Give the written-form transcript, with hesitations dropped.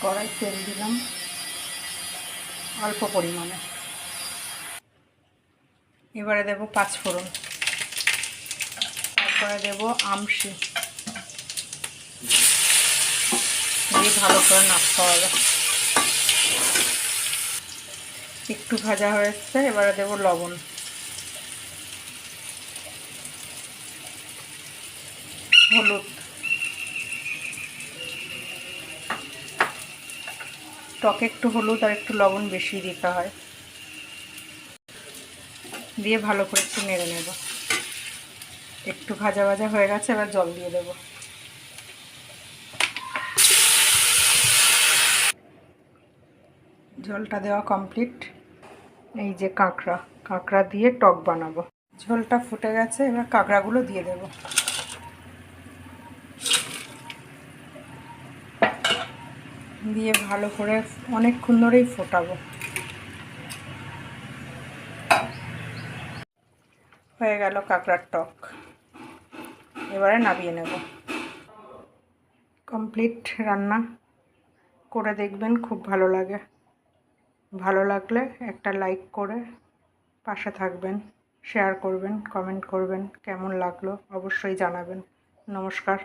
কড়াই তেল দিলাম অল্প পরিমাণে। এবারে দেব 5 ফোড়ন, তারপরে দেব আমশি, দিয়ে ভালো করে নাড়তে হবে। একটু ভাজা হয়েছে, এবারে দেব লবণ, হলুদ, টকে একটু হলুদ আর একটু লবণ বেশি দিতে হয়, দিয়ে ভালো করে একটু নেড়ে নেব। একটু ভাজা ভাজা হয়ে গেছে, এবার জল দিয়ে দেব। ঝোলটা দেওয়া কমপ্লিট। এই যে কাঁকড়া দিয়ে টক বানাবো। ঝোলটা ফুটে গেছে, এবার কাঁকড়াগুলো দিয়ে দেব। দিয়ে ভালো করে অনেকক্ষণ ধরেই ফোটাবো। হয়ে গেল কাঁকড়ার টক, এবারে নামিয়ে নেব। কমপ্লিট রান্না। করে দেখবেন, খুব ভালো লাগে। ভালো লাগলে একটা লাইক করে পাশে থাকবেন, শেয়ার করবেন, কমেন্ট করবেন, কেমন লাগলো অবশ্যই জানাবেন। নমস্কার।